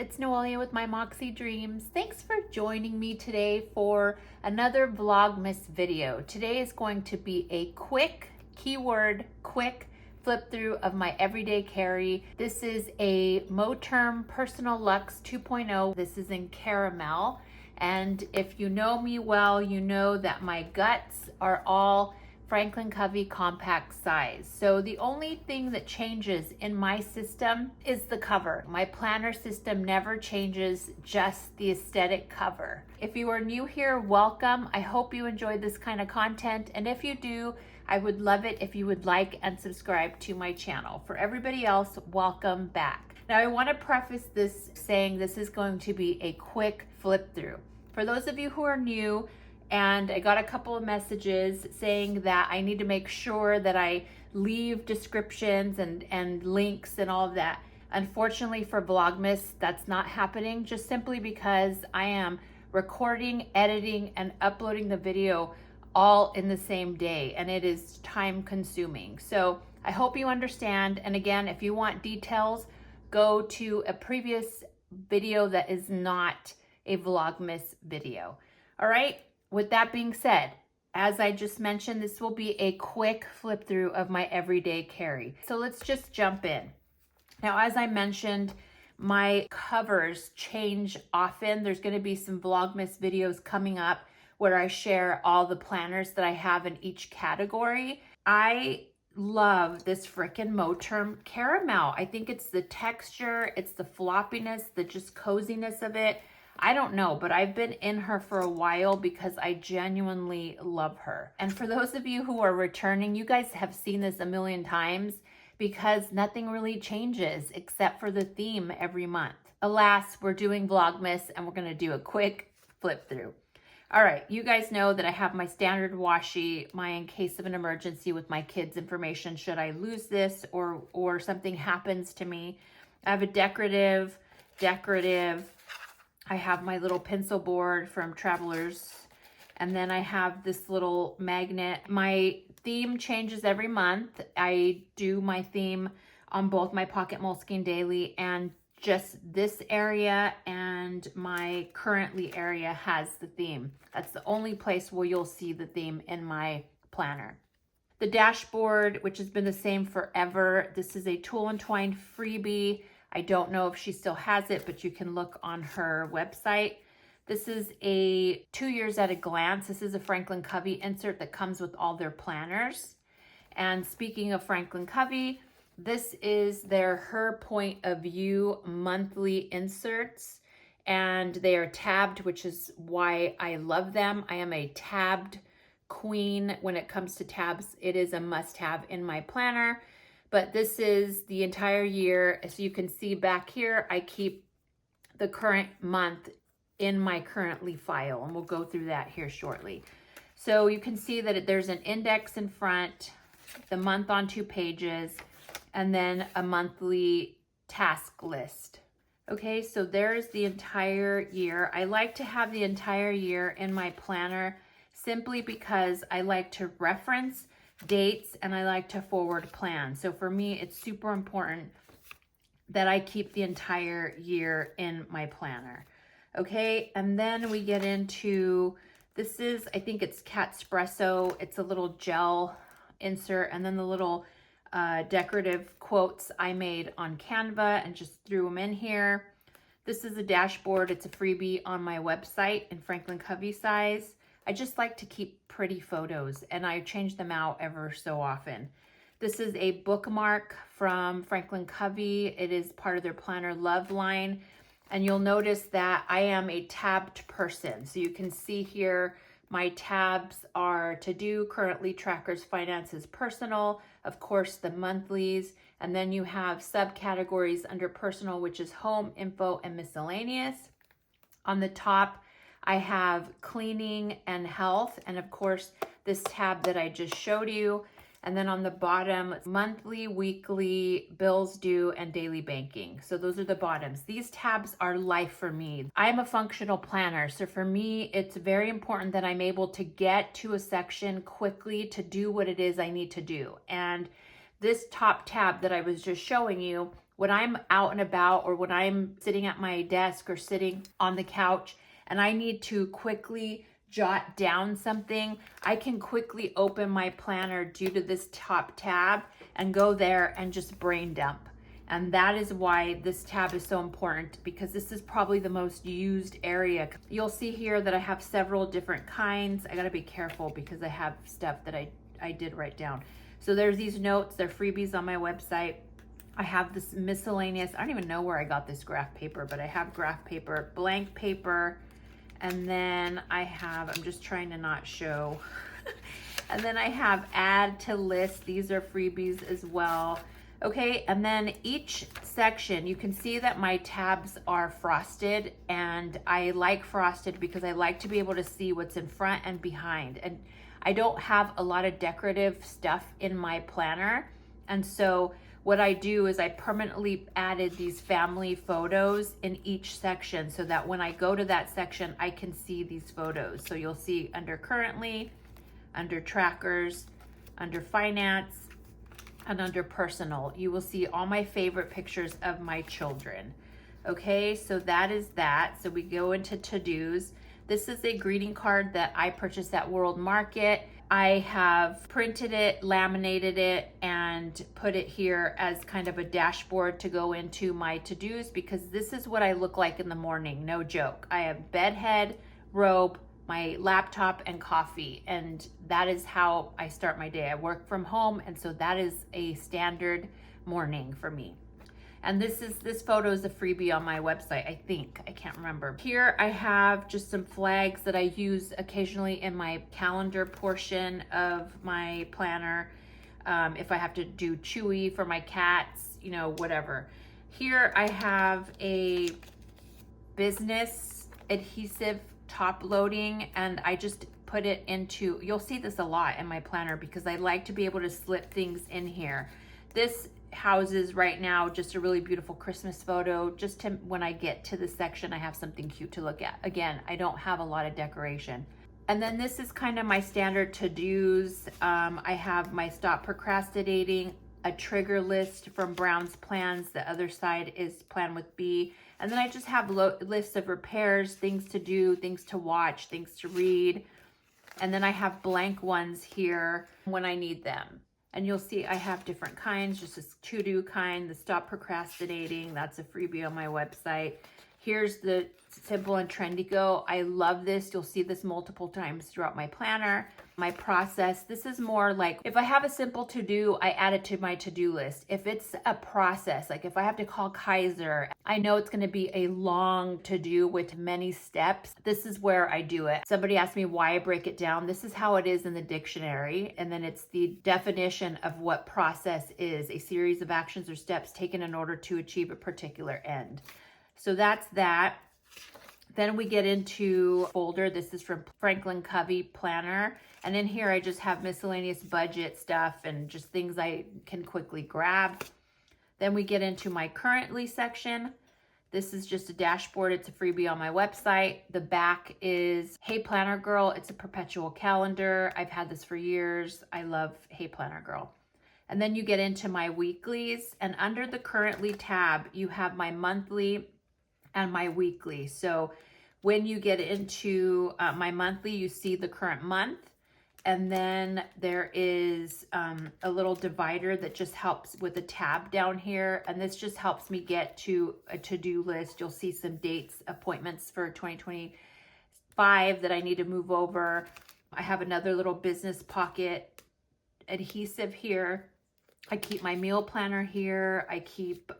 it's Noelia with My Moxie Dreams. Thanks for joining me today for another Vlogmas video. Today is going to be a quick, keyword, quick flip through of my everyday carry. This is a Moterm Personal Luxe 2.0. This is in caramel. And if you know me well, you know that my guts are all Franklin Covey compact size. So the only thing that changes in my system is the cover. My planner system never changes, just the aesthetic cover. If you are new here, welcome. I hope you enjoyed this kind of content. And if you do, I would love it if you would like and subscribe to my channel. For everybody else, welcome back. Now I want to preface this saying this is going to be a quick flip through. For those of you who are new, and I got a couple of messages saying that I need to make sure that I leave descriptions and links and all of that. Unfortunately for Vlogmas, that's not happening, just simply because I am recording, editing, and uploading the video all in the same day, and it is time consuming. So I hope you understand. And again, if you want details, go to a previous video that is not a Vlogmas video. All right. With that being said, as I just mentioned, this will be a quick flip through of my everyday carry. So let's just jump in. Now, as I mentioned, my covers change often. There's going to be some Vlogmas videos coming up where I share all the planners that I have in each category. I love this frickin' Moterm caramel. I think it's the texture, it's the floppiness, the just coziness of it. I don't know, but I've been in her for a while because I genuinely love her. And for those of you who are returning, you guys have seen this a million times because nothing really changes except for the theme every month. Alas, we're doing Vlogmas and we're gonna do a quick flip through. All right, you guys know that I have my standard washi, my in case of an emergency with my kids' information should I lose this or something happens to me. I have a decorative. I have my little pencil board from Travelers, and then I have this little magnet. My theme changes every month. I do my theme on both my Pocket Moleskine Daily and just this area, and my currently area has the theme. That's the only place where you'll see the theme in my planner. The dashboard, which has been the same forever. This is a Tool and Twine freebie. I don't know if she still has it, but you can look on her website. This is a 2 years at a glance. This is a Franklin Covey insert that comes with all their planners. And speaking of Franklin Covey, this is their Her Point of View monthly inserts. And they are tabbed, which is why I love them. I am a tabbed queen when it comes to tabs. It is a must-have in my planner. But this is the entire year. As you can see back here, I keep the current month in my currently file, and we'll go through that here shortly. So you can see that there's an index in front, the month on 2 pages, and then a monthly task list. Okay, so there's the entire year. I like to have the entire year in my planner simply because I like to reference dates and I like to forward plan. So for me, it's super important that I keep the entire year in my planner. Okay, and then we get into, this is, I think it's Catspresso. It's a little gel insert, and then the little decorative quotes I made on Canva and just threw them in here. This is a dashboard. It's a freebie on my website in Franklin Covey size. I just like to keep pretty photos, and I change them out ever so often. This is a bookmark from Franklin Covey. It is part of their Planner Love line. And you'll notice that I am a tabbed person. So you can see here, my tabs are to do, currently, trackers, finances, personal, of course, the monthlies. And then you have subcategories under personal, which is home, info, and miscellaneous. On the top, I have cleaning and health, and of course, this tab that I just showed you. And then on the bottom, monthly, weekly, bills due, and daily banking. So those are the bottoms. These tabs are life for me. I'm a functional planner, so for me, it's very important that I'm able to get to a section quickly to do what it is I need to do. And this top tab that I was just showing you when I'm out and about, or when I'm sitting at my desk or sitting on the couch and I need to quickly jot down something, I can quickly open my planner due to this top tab and go there and just brain dump. And that is why this tab is so important, because this is probably the most used area. You'll see here that I have several different kinds. I gotta be careful because I have stuff that I did write down. So there's these notes, they're freebies on my website. I have this miscellaneous, I don't even know where I got this graph paper, but I have graph paper, blank paper, and then I have, I'm just trying to not show. And then I have add to list. These are freebies as well. Okay, and then each section, you can see that my tabs are frosted, and I like frosted because I like to be able to see what's in front and behind. And I don't have a lot of decorative stuff in my planner. And so what I do is I permanently added these family photos in each section so that when I go to that section, I can see these photos. So you'll see under currently, under trackers, under finance, and under personal, you will see all my favorite pictures of my children. Okay, so that is that. So we go into to-dos. This is a greeting card that I purchased at World Market. I have printed it, laminated it, and put it here as kind of a dashboard to go into my to-dos, because this is what I look like in the morning, no joke. I have bed head, robe, my laptop, and coffee, and that is how I start my day. I work from home, and so that is a standard morning for me. And this photo is a freebie on my website, I think. I can't remember. Here I have just some flags that I use occasionally in my calendar portion of my planner. If I have to do Chewy for my cats, you know, whatever. Here I have a business adhesive top loading, and I just put it into, you'll see this a lot in my planner because I like to be able to slip things in here. This houses right now just a really beautiful Christmas photo, just to when I get to the section I have something cute to look at. Again, I don't have a lot of decoration. And then this is kind of my standard to-dos. I have my stop procrastinating, a trigger list from Brown's Plans. The other side is Plan with B. And then I just have lists of repairs, things to do, things to watch, things to read. And then I have blank ones here when I need them. And you'll see I have different kinds, just this to-do kind, the stop procrastinating, that's a freebie on my website. Here's the simple and trendy go. I love this. You'll see this multiple times throughout my planner. My process, this is more like if I have a simple to-do, I add it to my to-do list. If it's a process, like if I have to call Kaiser, I know it's going to be a long to-do with many steps. This is where I do it. Somebody asked me why I break it down. This is how it is in the dictionary. And then it's the definition of what process is: a series of actions or steps taken in order to achieve a particular end. So that's that. Then we get into folder. This is from Franklin Covey Planner. And in here, I just have miscellaneous budget stuff and just things I can quickly grab. Then we get into my currently section. This is just a dashboard. It's a freebie on my website. The back is Hey Planner Girl. It's a perpetual calendar. I've had this for years. I love Hey Planner Girl. And then you get into my weeklies. And under the currently tab, you have my monthly and my weekly. So when you get into my monthly, you see the current month. And then there is a little divider that just helps with a tab down here. And this just helps me get to a to-do list. You'll see some dates, appointments for 2025 that I need to move over. I have another little business pocket adhesive here. I keep my meal planner here. I keep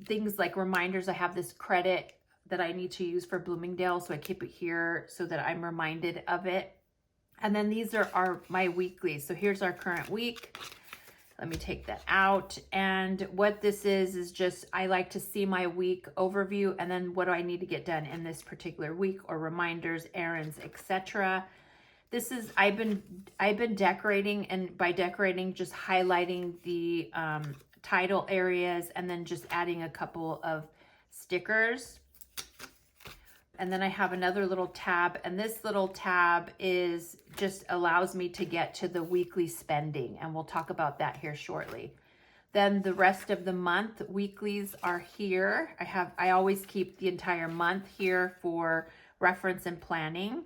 things like reminders. I have this credit that I need to use for Bloomingdale, so I keep it here so that I'm reminded of it. And then these are my weeklies. So here's our current week. Let me take that out. And what this is just, I like to see my week overview and then what do I need to get done in this particular week, or reminders, errands, etc. This is, I've been decorating, and by decorating, just highlighting the title areas and then just adding a couple of stickers. And then I have another little tab, and this little tab is just allows me to get to the weekly spending, and we'll talk about that here shortly. Then the rest of the month, weeklies are here. I always keep the entire month here for reference and planning.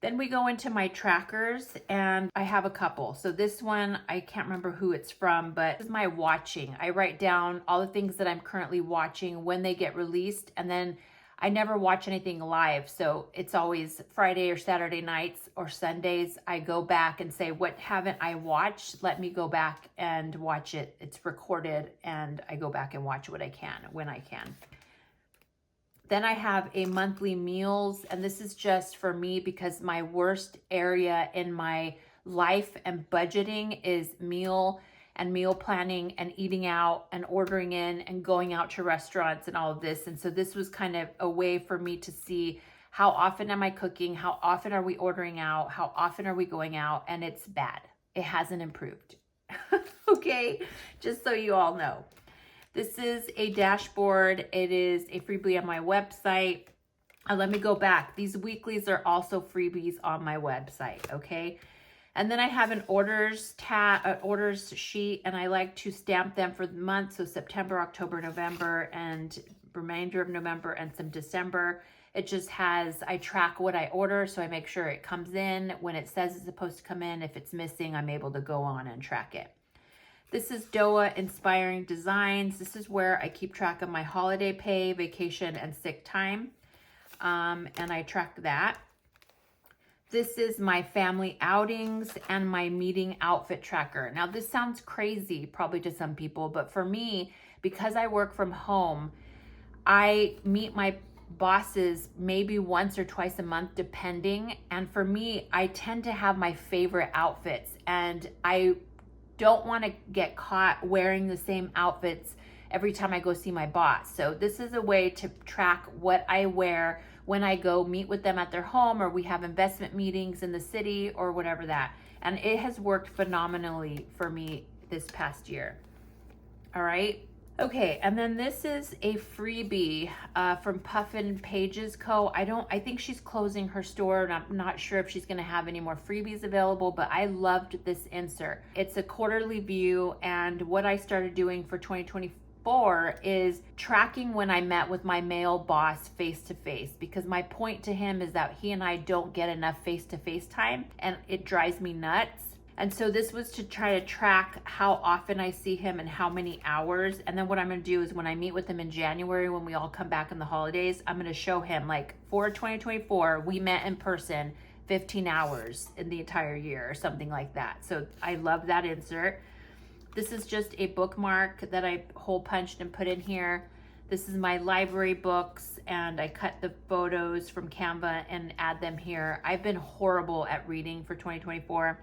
Then we go into my trackers, and I have a couple. So this one, I can't remember who it's from, but this is my watching. I write down all the things that I'm currently watching, when they get released, and then I never watch anything live. So it's always Friday or Saturday nights or Sundays. I go back and say, what haven't I watched? Let me go back and watch it. It's recorded, and I go back and watch what I can when I can. Then I have a monthly meals, and this is just for me because my worst area in my life and budgeting is meal planning and eating out and ordering in and going out to restaurants and all of this. And so this was kind of a way for me to see how often am I cooking, how often are we ordering out, how often are we going out, and it's bad. It hasn't improved. Okay, just so you all know. This is a dashboard. It is a freebie on my website. Let me go back. These weeklies are also freebies on my website, okay? And then I have an orders sheet, and I like to stamp them for the month. So September, October, November, and remainder of November and some December. It just has, I track what I order, so I make sure it comes in when it says it's supposed to come in. If it's missing, I'm able to go on and track it. This is DOA Inspiring Designs. This is where I keep track of my holiday pay, vacation, and sick time. And I track that. This is my family outings and my meeting outfit tracker. Now, this sounds crazy probably to some people, but for me, because I work from home, I meet my bosses maybe once or twice a month, depending. And for me, I tend to have my favorite outfits, and I don't want to get caught wearing the same outfits every time I go see my boss. So this is a way to track what I wear when I go meet with them at their home, or we have investment meetings in the city or whatever that. And it has worked phenomenally for me this past year. All right. Okay, and then this is a freebie from Puffin Pages Co. I think she's closing her store, and I'm not sure if she's gonna have any more freebies available, but I loved this insert. It's a quarterly view, and what I started doing for 2024 is tracking when I met with my male boss face-to-face, because my point to him is that he and I don't get enough face-to-face time, and it drives me nuts. And so this was to try to track how often I see him and how many hours. And then what I'm gonna do is when I meet with him in January, when we all come back in the holidays, I'm gonna show him, like, for 2024, we met in person 15 hours in the entire year or something like that. So I love that insert. This is just a bookmark that I hole punched and put in here. This is my library books, and I cut the photos from Canva and add them here. I've been horrible at reading for 2024.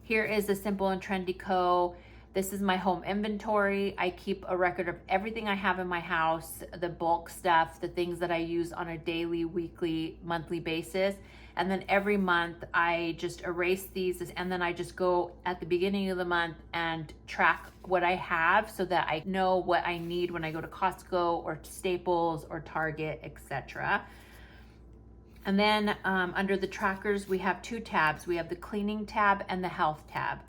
Here is a Simple and Trendy Co. This is my home inventory. I keep a record of everything I have in my house, the bulk stuff, the things that I use on a daily, weekly, monthly basis. And then every month I just erase these, and then I just go at the beginning of the month and track what I have so that I know what I need when I go to Costco or Staples or Target, etc. And then under the trackers, we have two tabs. We have the cleaning tab and the health tab.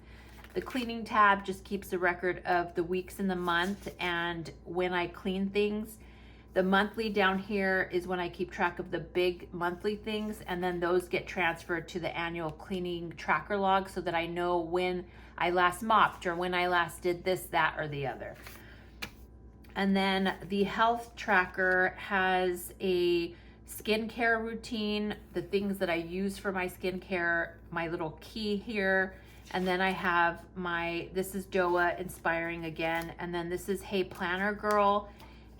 The cleaning tab just keeps a record of the weeks in the month and when I clean things. The monthly down here is when I keep track of the big monthly things, and then those get transferred to the annual cleaning tracker log so that I know when I last mopped or when I last did this, that, or the other. And then the health tracker has a skincare routine, the things that I use for my skincare, my little key here, and then I have this is DOA Inspiring again, and then this is Hey Planner Girl,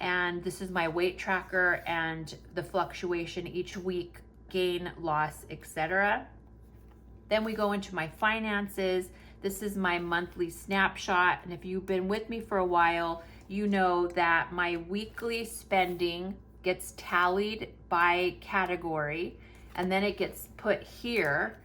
and this is my weight tracker and the fluctuation each week, gain, loss, etc. Then we go into my finances. This is my monthly snapshot, and if you've been with me for a while, you know that my weekly spending gets tallied by category, and then it gets put here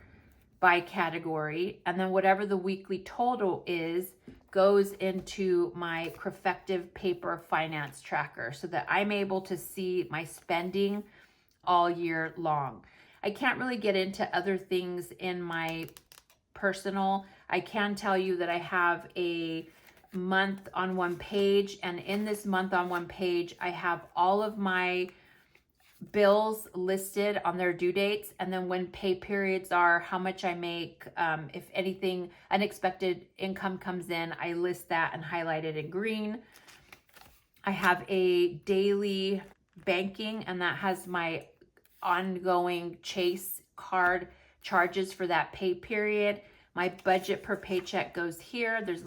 by category, and then whatever the weekly total is goes into my Crefective paper finance tracker so that I'm able to see my spending all year long. I can't really get into other things in my personal. I can tell you that I have a month on one page, and in this month on one page, I have all of my bills listed on their due dates, and then when pay periods are, how much I make, if anything unexpected income comes in, I list that and highlight it in green. I have a daily banking, and that has my ongoing Chase card charges for that pay period. My budget per paycheck goes here. There's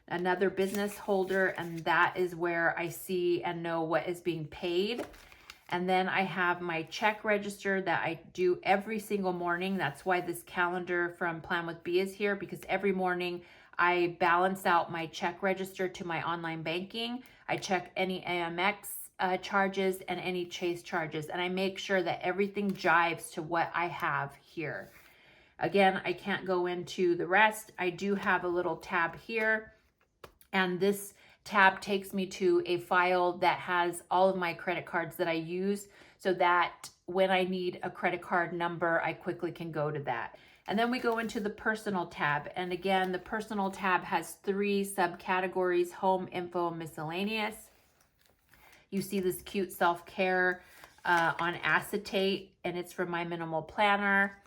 another business holder, and that is where I see and know what is being paid. And then I have my check register that I do every single morning. That's why this calendar from Plan with B is here, because every morning I balance out my check register to my online banking. I check any AMX charges and any Chase charges, and I make sure that everything jives to what I have here. Again, I can't go into the rest. I do have a little tab here, and this tab takes me to a file that has all of my credit cards that I use, so that when I need a credit card number, I quickly can go to that. And then we go into the personal tab. And again, the personal tab has 3 subcategories: home, info, and miscellaneous. You see this cute self-care on acetate, and it's from My Minimal Planner.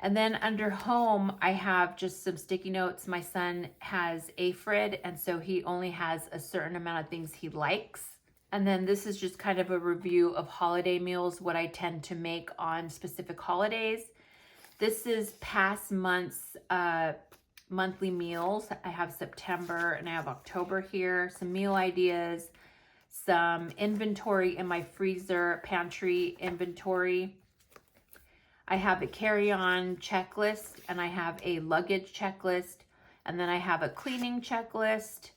And then under home, I have just some sticky notes. My son has aphid, and so he only has a certain amount of things he likes. And then this is just kind of a review of holiday meals, what I tend to make on specific holidays. This is past months, monthly meals. I have September and I have October here. Some meal ideas, some inventory in my freezer, pantry inventory. I have a carry-on checklist, and I have a luggage checklist, and then I have a cleaning checklist.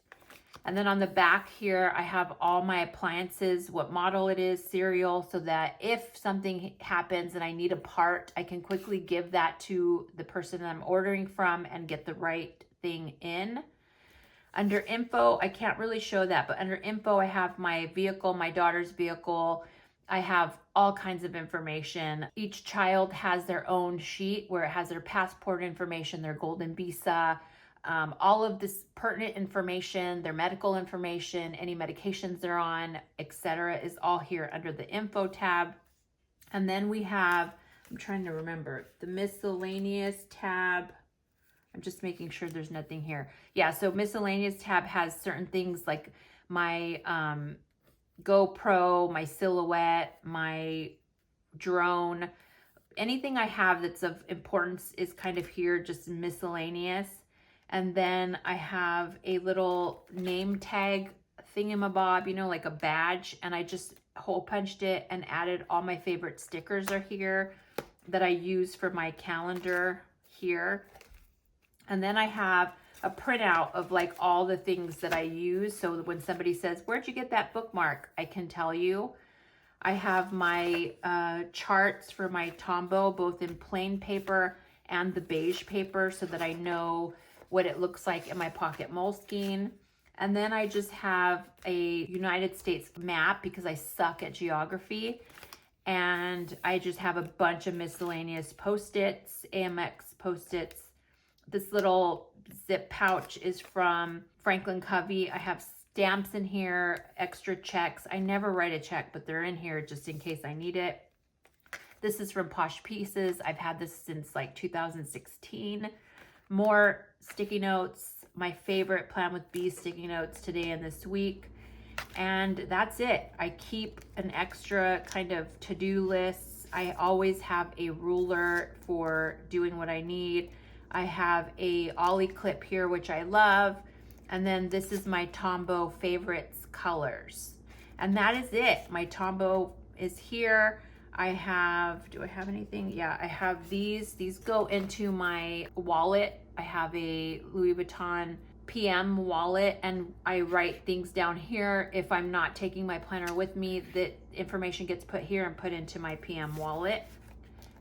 And then on the back here, I have all my appliances, what model it is, serial, so that if something happens and I need a part, I can quickly give that to the person that I'm ordering from and get the right thing in. Under info, I can't really show that, but under info, I have my vehicle, my daughter's vehicle. I have all kinds of information. Each child has their own sheet where it has their passport information, their golden visa, all of this pertinent information, their medical information, any medications they're on, etc. is all here under the info tab. And then we have, I'm trying to remember, the miscellaneous tab. I'm just making sure there's nothing here. Yeah, so miscellaneous tab has certain things like my GoPro, my Silhouette, my drone. Anything I have that's of importance is kind of here, just miscellaneous. And then I have a little name tag thingamabob, you know, like a badge, and I just hole punched it and added all my favorite stickers are here that I use for my calendar here. And then I have a printout of like all the things that I use. So when somebody says, where'd you get that bookmark? I can tell you. I have my charts for my Tombow, both in plain paper and the beige paper, so that I know what it looks like in my pocket Moleskine. And then I just have a United States map because I suck at geography. And I just have a bunch of miscellaneous Post-its, AMX Post-its. This little zip pouch is from Franklin Covey. I have stamps in here, extra checks. I never write a check, but they're in here just in case I need it. This is from Posh Pieces. I've had this since like 2016. More sticky notes. My favorite Plan with B sticky notes today and this week. And that's it. I keep an extra kind of to-do list. I always have a ruler for doing what I need. I have a Ollie clip here, which I love. And then this is my Tombow favorites colors. And that is it. My Tombow is here. I have, do I have anything? Yeah, I have these. These go into my wallet. I have a Louis Vuitton PM wallet, and I write things down here. If I'm not taking my planner with me, the information gets put here and put into my PM wallet.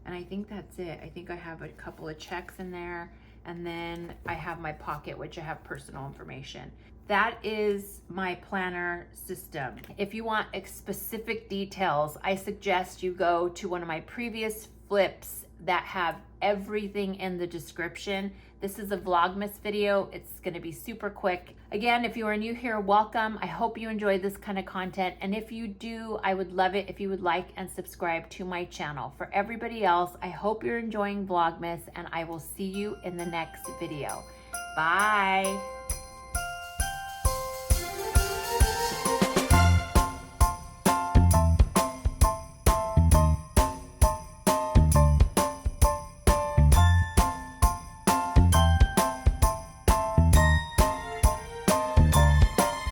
And I think that's it. I think I have a couple of checks in there. And then I have my pocket, which I have personal information. that is my planner system. If you want specific details, I suggest you go to one of my previous flips that have everything in the description. This is a Vlogmas video. It's gonna be super quick. Again, if you are new here, welcome. I hope you enjoy this kind of content. And if you do, I would love it if you would like and subscribe to my channel. For everybody else, I hope you're enjoying Vlogmas, and I will see you in the next video. Bye.